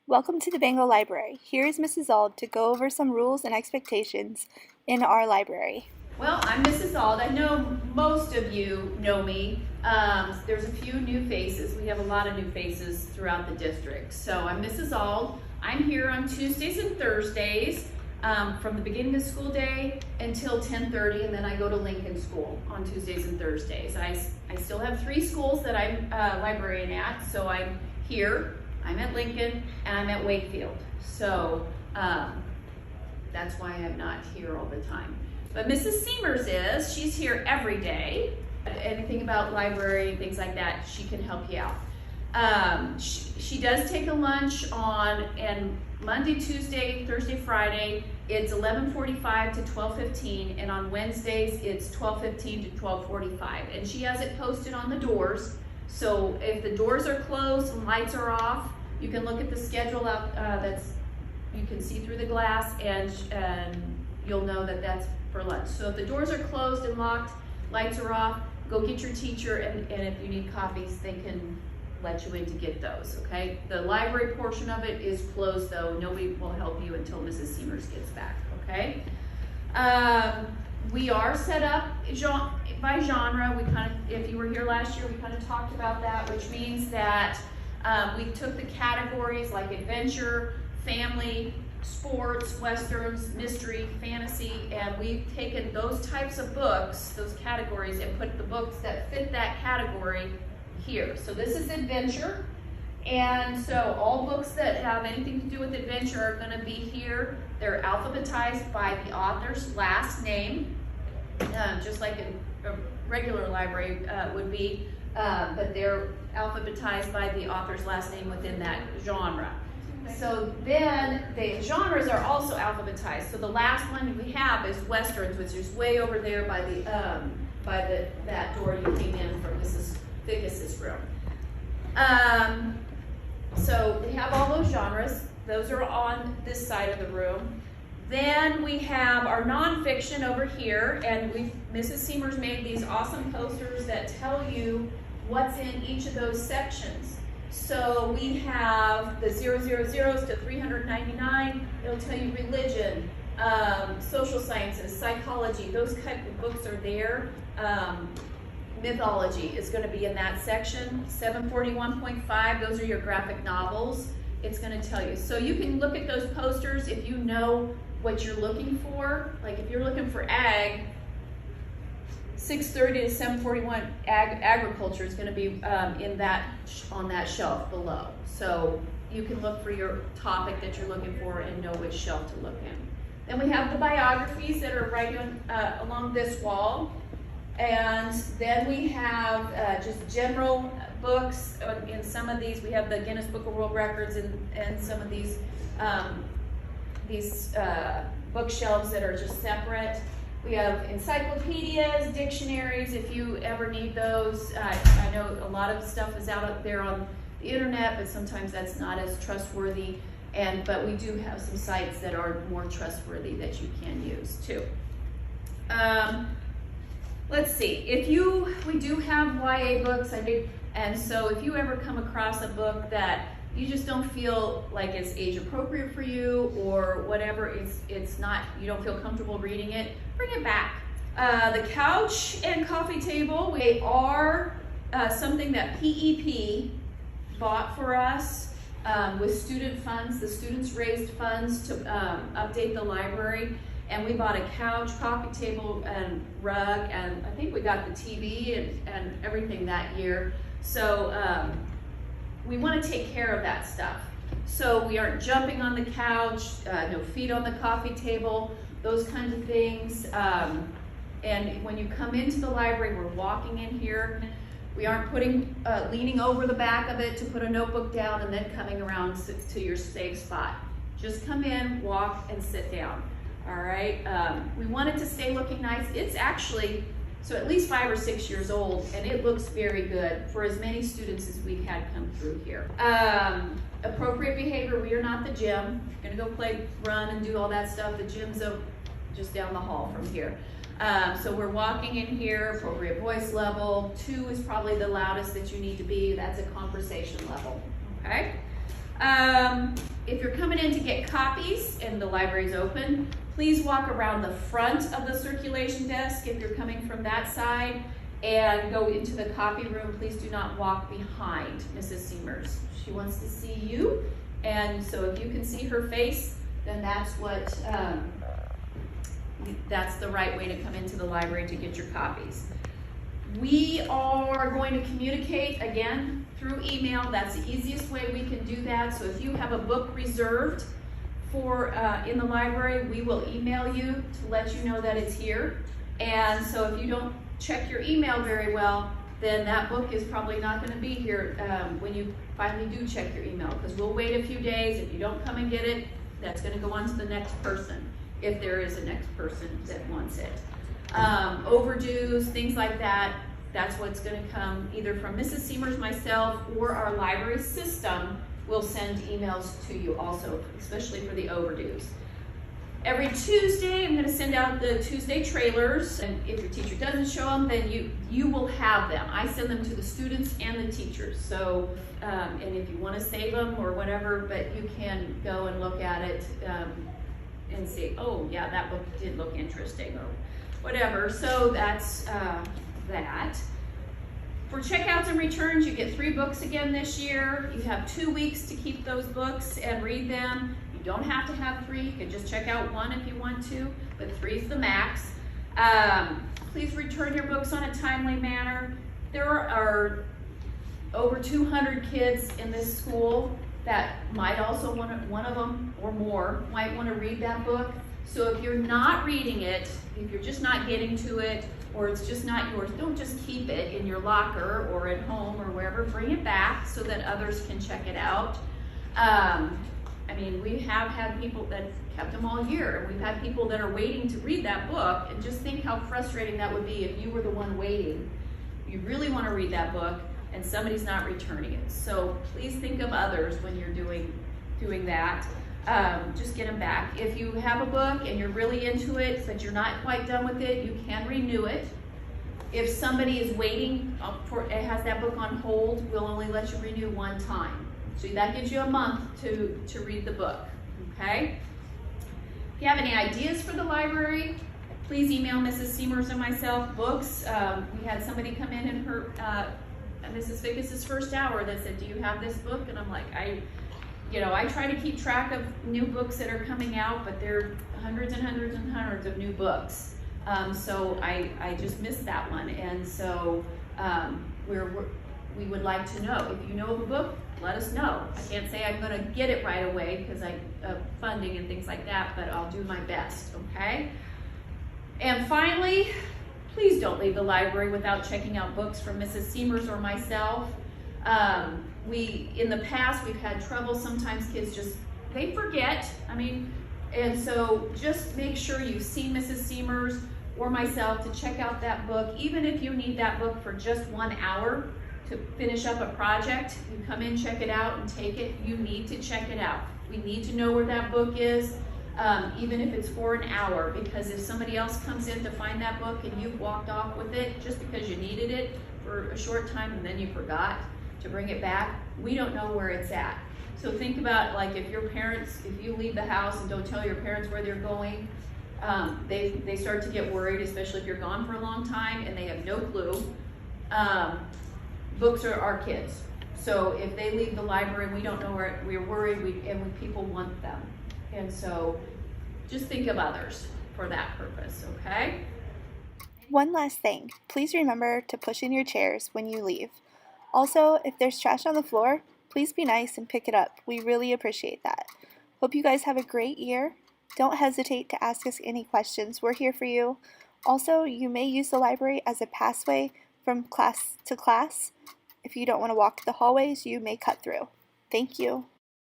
Welcome to the Bengal Library. Here is Mrs. Auld to go over some rules and expectations in our library. Well, I'm Mrs. Auld. I know most of you know me. There's a few new faces. We have a lot of new faces throughout the district. So I'm Mrs. Auld. I'm here on Tuesdays and Thursdays from the beginning of the school day until 10:30, and then I go to Lincoln School on Tuesdays and Thursdays. I still have 3 schools that I'm librarian at, so I'm here. I'm at Lincoln and I'm at Wakefield. So that's why I'm not here all the time. But Mrs. Seamers she's here every day. Anything about library, things like that, she can help you out. She does take a lunch on Monday, Tuesday, Thursday, Friday. It's 11:45 to 12:15, and on Wednesdays it's 12:15 to 12:45. And she has it posted on the doors. So if the doors are closed and lights are off, you can look at the schedule out. You can see through the glass, and you'll know that that's for lunch. So if the doors are closed and locked, lights are off, go get your teacher, and if you need copies, they can let you in to get those, okay? The library portion of it is closed though. Nobody will help you until Mrs. Seamers gets back, okay? We are set up by genre. If you were here last year, we kind of talked about that, which means that we took the categories like adventure, family, sports, westerns, mystery, fantasy, and we've taken those types of books, those categories, and put the books that fit that category here. So this is adventure, and so all books that have anything to do with adventure are going to be here. They're alphabetized by the author's last name, just like a regular library would be, but they're alphabetized by the author's last name within that genre. So then the genres are also alphabetized. So the last one we have is westerns, which is way over there by that door you came in from Mrs. Figgus's room. So they have all those genres. Those are on this side of the room. Then we have our nonfiction over here, and Mrs. Seamers made these awesome posters that tell you what's in each of those sections. So we have the 000s to 399. It'll tell you religion, social sciences, psychology. Those type of books are there. Mythology is going to be in that section. 741.5, those are your graphic novels. It's going to tell you. So you can look at those posters if you know what you're looking for. Like if you're looking for ag, 630 to 741 agriculture is going to be on that shelf below. So you can look for your topic that you're looking for and know which shelf to look in. Then we have the biographies that are right along this wall. And then we have just general books. In some of these, we have the Guinness Book of World Records and some of these bookshelves that are just separate. We have encyclopedias, dictionaries, if you ever need those. I know a lot of stuff is out there on the internet, but sometimes that's not as trustworthy. But we do have some sites that are more trustworthy that you can use too. Let's see, we do have YA books, and so if you ever come across a book that you just don't feel like it's age appropriate for you or whatever, it's not, you don't feel comfortable reading it, bring it back. The couch and coffee table, they are something that PEP bought for us with student funds. The students raised funds to update the library. And we bought a couch, coffee table, and rug, and I think we got the TV and everything that year. So we want to take care of that stuff. So we aren't jumping on the couch, no feet on the coffee table, those kinds of things. And when you come into the library, we're walking in here. We aren't leaning over the back of it to put a notebook down and then coming around to your safe spot. Just come in, walk, and sit down. All right, we want it to stay looking nice. It's actually, so at least 5 or 6 years old, and it looks very good for as many students as we've had come through here. Appropriate behavior, we are not the gym. If you're gonna go run and do all that stuff, the gym's just down the hall from here. So we're walking in here, appropriate voice level. 2 is probably the loudest that you need to be. That's a conversation level, okay? If you're coming in to get copies and the library's open, please walk around the front of the circulation desk if you're coming from that side, and go into the copy room. Please do not walk behind Mrs. Seamers. She wants to see you, and so if you can see her face, then that's the right way to come into the library to get your copies. We are going to communicate again through email. That's the easiest way we can do that. So if you have a book reserved for in the library, we will email you to let you know that it's here. And so if you don't check your email very well, then that book is probably not going to be here when you finally do check your email, because we'll wait a few days. If you don't come and get it, that's going to go on to the next person, if there is a next person that wants it. Overdues, things like that, that's what's going to come either from Mrs. Seamers, myself, or our library system will send emails to you also, especially for the overdues. Every Tuesday, I'm going to send out the Tuesday trailers, and if your teacher doesn't show them, then you will have them. I send them to the students and the teachers. So, and if you want to save them or whatever, but you can go and look at it and see, oh yeah, that book did look interesting, or whatever. So that's that. For checkouts and returns, you get 3 books again this year. You have 2 weeks to keep those books and read them. You don't have to have 3. You can just check out 1 if you want to, but 3 is the max. Please return your books on a timely manner. There are over 200 kids in this school that might also want to, one of them or more, might want to read that book. So if you're not reading it, if you're just not getting to it, or it's just not yours, don't just keep it in your locker or at home or wherever. Bring it back so that others can check it out. I mean, we have had people that kept them all year, and we've had people that are waiting to read that book, and just think how frustrating that would be if you were the one waiting. You really want to read that book, and somebody's not returning it. So please think of others when you're doing that. Just get them back. If you have a book and you're really into it, but you're not quite done with it, you can renew it. If somebody is waiting has that book on hold, we'll only let you renew 1 time. So that gives you a month to read the book, okay? If you have any ideas for the library, please email Mrs. Seamers and myself. Books, we had somebody come in her, Mrs. Fickus's first hour that said, do you have this book? And I'm like, I try to keep track of new books that are coming out, but there are hundreds and hundreds and hundreds of new books. So I just missed that one. And so we would like to know. If you know of a book, let us know. I can't say I'm going to get it right away because funding and things like that, but I'll do my best, okay? And finally, please don't leave the library without checking out books from Mrs. Seamers or myself. In the past, we've had trouble. Sometimes kids they forget. And so just make sure you've seen Mrs. Seamers or myself to check out that book. Even if you need that book for just 1 hour to finish up a project, you come in, check it out, and take it. You need to check it out. We need to know where that book is, even if it's for an hour, because if somebody else comes in to find that book and you've walked off with it just because you needed it for a short time and then you forgot to bring it back, we don't know where it's at. So think about, like, if you leave the house and don't tell your parents where they're going, they start to get worried, especially if you're gone for a long time and they have no clue. Books are our kids. So if they leave the library and we don't know where, we're worried, and people want them. And so just think of others for that purpose, okay? One last thing, please remember to push in your chairs when you leave. Also, if there's trash on the floor, please be nice and pick it up. We really appreciate that. Hope you guys have a great year. Don't hesitate to ask us any questions. We're here for you. Also, you may use the library as a passway from class to class. If you don't want to walk the hallways, you may cut through. Thank you.